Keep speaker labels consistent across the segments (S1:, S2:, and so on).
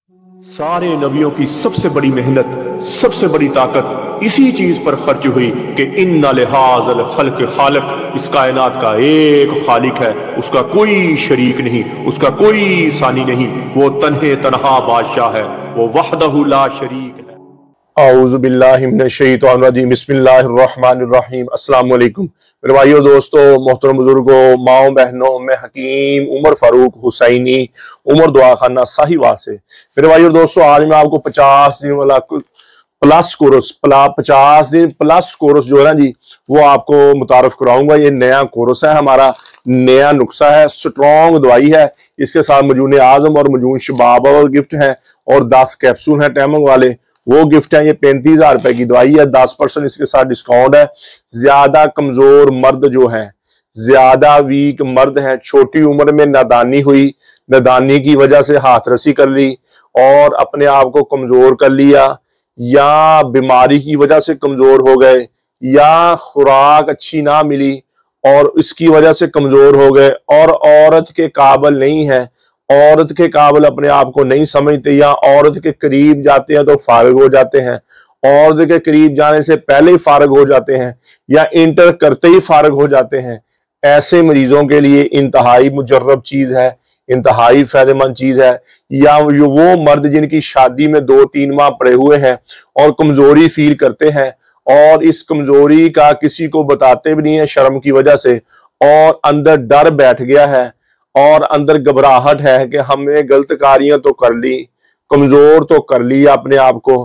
S1: सारे नबियों की सबसे बड़ी मेहनत, सबसे बड़ी ताकत इसी चीज पर खर्च हुई कि इन्ना लिहाज़ल खल्क खालिक, इस कायनात का एक खालिक है, उसका कोई शरीक नहीं, उसका कोई सानी नहीं, वो तन्हे तन्हा बादशाह है, वो वहदहु ला शरीक है।
S2: औज़ु बिल्लाहि मिनश शैतानिर रजीम, बिस्मिल्लाहिर रहमानिर रहीम। अस्सलाम वालेकुम मेरे भाइयों, दोस्तों, मोहतरम बुजुर्गों, माओ बहनों, मैं हकीम उमर फारूक हुसैनी, उमर दुआ खाना साहिवाल से। मेरे भाइयों दोस्तों, आज मैं आपको 50 दिन वाला प्लस कोर्स 50 दिन प्लस कोर्स जो है ना जी, वो आपको मुतारफ कराऊंगा। ये नया कोर्स है, हमारा नया नुस्खा है, स्ट्रॉन्ग दवाई है। इसके साथ मजून आजम और मजून शबाब और गिफ्ट है, और 10 कैप्सूल हैं टैमंग वाले, वो गिफ्ट है। ये 35,000 रुपए की दवाई है, 10% इसके साथ डिस्काउंट है। ज्यादा कमजोर मर्द जो है, ज्यादा वीक मर्द हैं, छोटी उम्र में नादानी हुई, नादानी की वजह से हाथ रसी कर ली और अपने आप को कमजोर कर लिया, या बीमारी की वजह से कमजोर हो गए, या खुराक अच्छी ना मिली और इसकी वजह से कमजोर हो गए, और औरत के काबिल नहीं है, औरत के काबिल अपने आप को नहीं समझते, या औरत के करीब जाते हैं तो फारिग हो जाते हैं, औरत के करीब जाने से पहले ही फारिग हो जाते हैं, या इंटर करते ही फारिग हो जाते हैं। ऐसे मरीजों के लिए इंतहाई मुजर्रब चीज है, इंतहाई फायदेमंद चीज है। या जो वो मर्द जिनकी शादी में 2-3 माह पड़े हुए हैं और कमजोरी फील करते हैं, और इस कमजोरी का किसी को बताते भी नहीं है शर्म की वजह से, और अंदर डर बैठ गया है और अंदर घबराहट है कि हमने गलत कारियां तो कर ली, कमजोर तो कर लिया अपने आप को,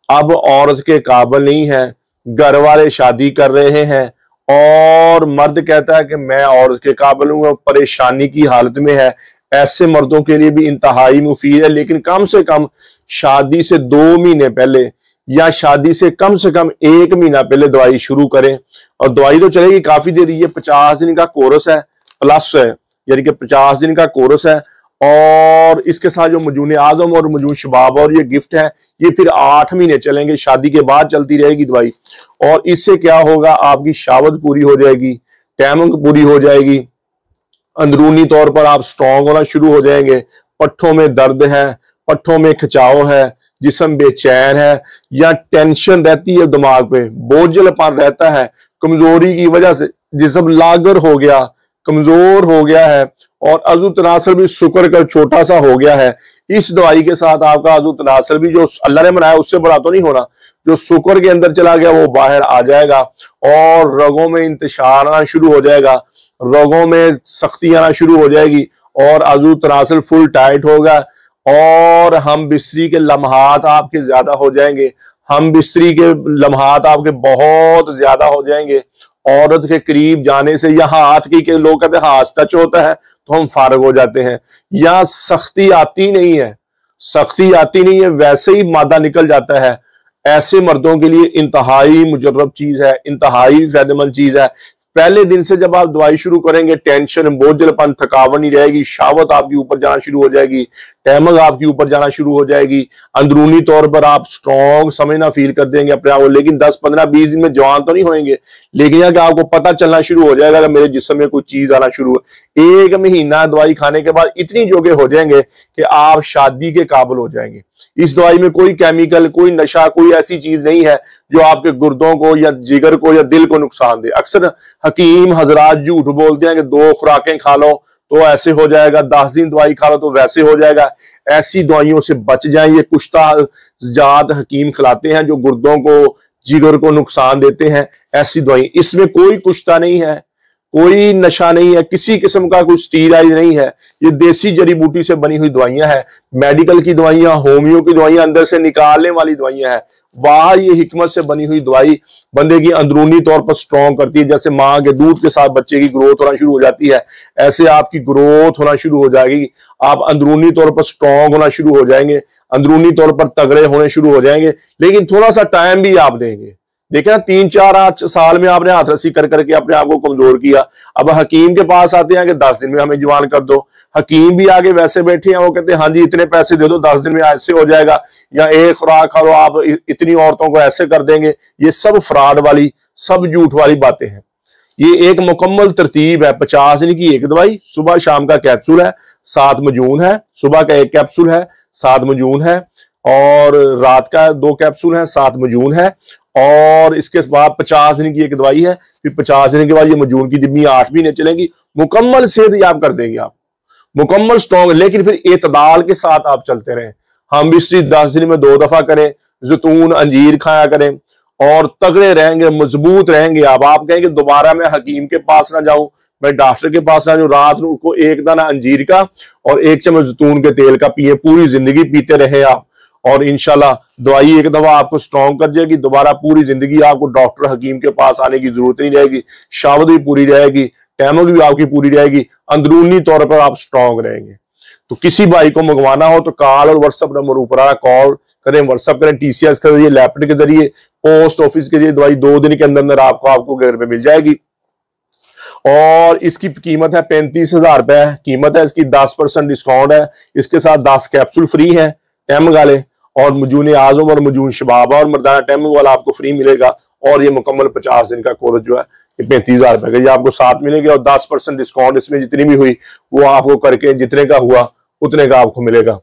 S2: अब औरत के काबिल नहीं है, घर वाले शादी कर रहे हैं और मर्द कहता है कि मैं औरत के काबिल हूं, परेशानी की हालत में है। ऐसे मर्दों के लिए भी इंतहाई मुफीद है, लेकिन कम से कम शादी से 2 महीने पहले या शादी से कम 1 महीना पहले दवाई शुरू करें। और दवाई तो चलेगी काफी देर, ये 50 दिन का कोर्स है, प्लस है, यानी कि 50 दिन का कोर्स है। और इसके साथ जो मजून आजम और मजून शबाब और ये गिफ्ट है, ये फिर 8 महीने चलेंगे, शादी के बाद चलती रहेगी दवाई। और इससे क्या होगा, आपकी शावत पूरी हो जाएगी, टैमंग पूरी हो जाएगी, अंदरूनी तौर पर आप स्ट्रांग होना शुरू हो जाएंगे। पट्ठों में दर्द है, पट्ठों में खिंचाव है, जिस्म बेचैन है, या टेंशन रहती है, दिमाग पे बोझलपन रहता है, कमजोरी की वजह से जिस्म लागर हो गया, कमजोर हो गया है, और अज़ु तनासर भी शुक्र का छोटा सा हो गया है। इस दवाई के साथ आपका अज़ु तनासर भी जो अल्लाह ने बनाया उससे बड़ा तो नहीं होना, जो शुक्र के अंदर चला गया वो बाहर आ जाएगा, और रगों में इंतशार आना शुरू हो जाएगा, रगों में सख्ती आना शुरू हो जाएगी, और अज़ु तनासर फुल टाइट होगा, और हम बिस्तरी के लम्हात आपके ज्यादा हो जाएंगे, हम बिस्तरी के लम्हात आपके बहुत ज्यादा हो जाएंगे। औरत के करीब जाने से, या हाथ की के लोग कहते हैं हाथ टच होता है तो हम फारग हो जाते हैं, या सख्ती आती नहीं है, सख्ती आती नहीं है, वैसे ही मादा निकल जाता है। ऐसे मर्दों के लिए इंतहाई मुजर्रब चीज है, इंतहाई फायदेमंद चीज है। पहले दिन से जब आप दवाई शुरू करेंगे, टेंशन, बोझलपन, थकावट नहीं रहेगी, शावत आपकी ऊपर जाना शुरू हो जाएगी, टैमंग आपकी ऊपर जाना शुरू हो जाएगी, अंदरूनी तौर पर आप स्ट्रॉन्ग समझना फील कर देंगे अपने आप को। लेकिन 10-15-20 दिन में जवान तो नहीं होंगे, लेकिन यह कि आपको पता चलना शुरू हो जाएगा कि मेरे जिस्म में कोई चीज आना शुरू है। 1 महीना दवाई खाने के बाद इतनी जोगे हो जाएंगे कि आप शादी के काबिल हो जाएंगे। इस दवाई में कोई केमिकल, कोई नशा, कोई ऐसी चीज नहीं है जो आपके गुर्दों को या जिगर को या दिल को नुकसान दे। अक्सर हकीम हजरात झूठ बोलते हैं कि 2 खुराकें खा लो तो ऐसे हो जाएगा, 10 दिन दवाई खा लो तो वैसे हो जाएगा। ऐसी दवाइयों से बच जाएं। ये कुश्ता जात हकीम खिलाते हैं जो गुर्दों को, जिगर को नुकसान देते हैं। ऐसी दवाई, इसमें कोई कुश्ता नहीं है, कोई नशा नहीं है, किसी किस्म का कोई स्टीराइड नहीं है। ये देसी जड़ी बूटी से बनी हुई दवाइयां हैं, मेडिकल की दवाइयां, होमियो की दवाइयां, अंदर से निकालने वाली दवाइयां हैं। बाहर ये हिकमत से बनी हुई दवाई बंदे की अंदरूनी तौर पर स्ट्रॉन्ग करती है। जैसे माँ के दूध के साथ बच्चे की ग्रोथ होना शुरू हो जाती है, ऐसे आपकी ग्रोथ होना शुरू हो जाएगी। आप अंदरूनी तौर पर स्ट्रॉन्ग होना शुरू हो जाएंगे, अंदरूनी तौर पर तगड़े होने शुरू हो जाएंगे। लेकिन थोड़ा सा टाइम भी आप देंगे। देखिए ना, 3-4 साल में आपने हाथ रस्सी कर करके अपने आप को कमजोर किया। अब हकीम के पास आते हैं कि 10 दिन में हमें जवान कर दो। हकीम भी आगे वैसे बैठे हैं, वो कहते हैं हाँ जी इतने पैसे दे दो, 10 दिन में ऐसे हो जाएगा, या 1 खुराक खा लो आप इतनी औरतों को ऐसे कर देंगे। ये सब फ्रॉड वाली, सब झूठ वाली बातें हैं। ये एक मुकम्मल तरतीब है। 50 दिन की एक दवाई, सुबह शाम का कैप्सूल है, 7 मजून है, सुबह का 1 कैप्सूल है, 7 मजून है, और रात का 2 कैप्सूल है, 7 मजून है, और इसके बाद 50 दिन की एक दवाई है। फिर 50 दिन के बाद ये मजून की डिब्बी 8 महीने चलेंगी। मुकम्मल सेहत याब कर देंगे आप, मुकम्मल स्ट्रॉन्ग। लेकिन फिर एतदाल के साथ आप चलते रहें। हम बिस्तर 10 दिन में 2 दफा करें, जैतून अंजीर खाया करें, और तगड़े रहेंगे, मजबूत रहेंगे आप कहेंगे दोबारा मैं हकीम के पास ना जाऊं, मैं डॉक्टर के पास ना जाऊं। रात को 1 दाना अंजीर का और 1 चम्मच जैतून के तेल का पिए, पूरी जिंदगी पीते रहे आप, और इंशाल्लाह दवाई एक दफा आपको स्ट्रॉन्ग कर जाएगी। दोबारा पूरी जिंदगी आपको डॉक्टर हकीम के पास आने की जरूरत नहीं रहेगी। शावद भी पूरी रहेगी, टैमों भी आपकी पूरी रहेगी, अंदरूनी तौर पर आप स्ट्रॉन्ग रहेंगे। तो किसी भाई को मंगवाना हो तो कॉल और व्हाट्सएप नंबर ऊपर आ रहा, कॉल करें, व्हाट्सएप करें, TCS के जरिए, लैपटॉप के जरिए, पोस्ट ऑफिस के जरिए दवाई 2 दिन के अंदर आपको घर पे मिल जाएगी। और इसकी कीमत है 35,000 रुपए कीमत है इसकी। 10% डिस्काउंट है, इसके साथ 10 कैप्सूल फ्री है टैम वाले, और मजून आजम और मजून शबाबा और मर्दाना टैमिंग वाला आपको फ्री मिलेगा। और ये मुकम्मल 50 दिन का कोर्स जो है ये 35,000 रुपए का ये आपको साथ मिलेगा, और 10% डिस्काउंट इसमें जितनी भी हुई वो आपको करके जितने का हुआ उतने का आपको मिलेगा।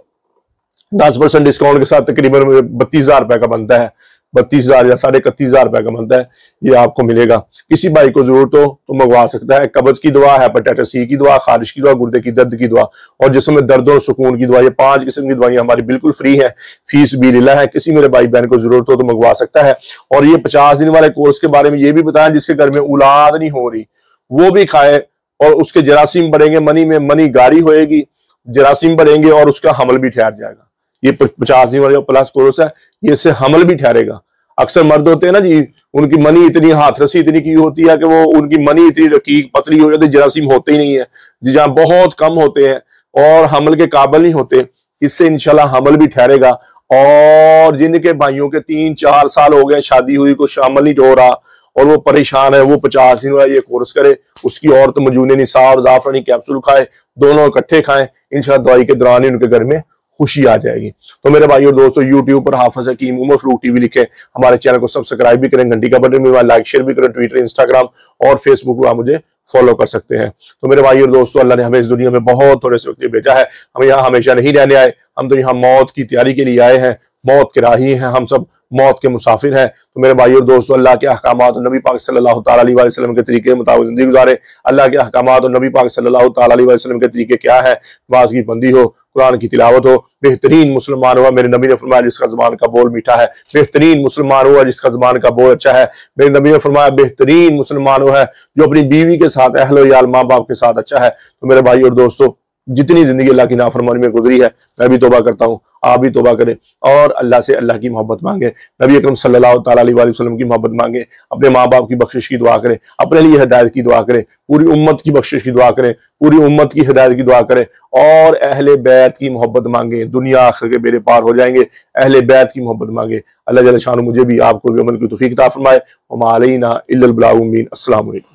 S2: 10% डिस्काउंट के साथ तकरीबन 32,000 रुपए का बनता है, 32,000 या 31,500 रुपए का बनता है, ये आपको मिलेगा। किसी भाई को जरूरत हो तो मंगवा सकता है। कब्ज की दवा, हेपेटाइटिस सी की दवा, खारिश की दवा, गुर्दे की दर्द की दवा, और जिसमें दर्द और सुकून की दवा, ये 5 किस्म की दवाइयां हमारी बिल्कुल फ्री है, फीस भी लीला है। किसी मेरे भाई बहन को जरूरत हो तो मंगवा सकता है। और ये 50 दिन वाले कोर्स के बारे में ये भी बताया, जिसके घर में औलाद नहीं हो रही वो भी खाए, और उसके जरासीम बढ़ेंगे, मनी में मनी गाड़ी होएगी, जरासीम बढ़ेंगे और उसका हमल भी ठहर जाएगा। ये 50 दिन वाले प्लस कोर्स है, ये इससे हमल भी ठहरेगा। अक्सर मर्द होते हैं ना जी, उनकी मनी इतनी हाथ रसी इतनी की होती है कि वो उनकी मनी इतनी रकीक पतली हो जाती है, जरासीम होते ही नहीं है जी, जहां बहुत कम होते हैं और हमल के काबिल नहीं होते। इससे इंशाल्लाह हमल भी ठहरेगा। और जिनके भाइयों के 3-4 साल हो गए शादी हुई, कुछ हमल नहीं हो रहा और वो परेशान है, वो 50 दिन वाला ये कोर्स करे। उसकी औरत मजून निसार जाफरानी कैप्सूल खाए, दोनों इकट्ठे खाएं, इंशाल्लाह दवाई के दौरान ही उनके घर में खुशी आ जाएगी। तो मेरे भाई और दोस्तों, यूट्यूब पर हाफिज हकीम उमर फरूक टीवी लिखे, हमारे चैनल को सब्सक्राइब भी करें, घंटी का बटन भी लाइक शेयर भी करें, ट्विटर, इंस्टाग्राम और फेसबुक पर आप मुझे फॉलो कर सकते हैं। तो मेरे भाई और दोस्तों, अल्लाह ने हमें इस दुनिया में बहुत थोड़े से वक्त भेजा है, हम यहाँ हमेशा नहीं रहने आए, हम तो यहाँ मौत की तैयारी के लिए आए हैं, मौत के राही हैं, हम सब मौत के मुसाफिर हैं। तो मेरे भाई और दोस्तों, अल्लाह के अहकामात और नबी पाक सल्लल्लाहु तआला अलैहि वसल्लम के तरीके के मुताबिक जिंदगी गुजारे। अल्लाह के अहकामात और नबी पाक सल्लल्लाहु तआला अलैहि वसल्लम के तरीके क्या है? नमाज की बंदी हो, कुरान की तिलावत हो, बेहतरीन मुसलमान हुआ। मेरे नबी ने फरमाया जिसका ज़बान का बोल मीठा है, बेहतरीन मुसलमान हुआ जिसका ज़बान का बोल अच्छा है। मेरे नबी ने फरमाया बेहतरीन मुसलमान हुआ है जो अपनी बीवी के साथ, अहलो याल, माँ बाप के साथ अच्छा है। तो मेरे भाई और दोस्तों, जितनी जिंदगी अल्लाह की नाफरमानी में गुजरी है, मैं भी तौबा करता हूँ, आप भी तौबा करें और अल्लाह से अल्लाह की मोहब्बत मांगे, नबी अकरम सल्लल्लाहु तआला अलैहि वसल्लम की मोहब्बत मांगे, अपने माँ बाप की बख्शिश की दुआ करें, अपने लिए हिदायत की दुआ करें, पूरी उम्मत की बख्शिश की दुआ करें, पूरी उम्मत की हिदायत की दुआ करें और अहले बैत की मोहब्बत मांगे। दुनिया आखिर के बेड़े पार हो जाएंगे, अहले बैत की मोहब्बत मांगे। अल्लाह जल्ल शान मुझे भी आपको भी अमल की तौफीक अता फरमाए। वमा अलैना इल्लल बलाग मुबीन। अस्सलामु अलैकुम।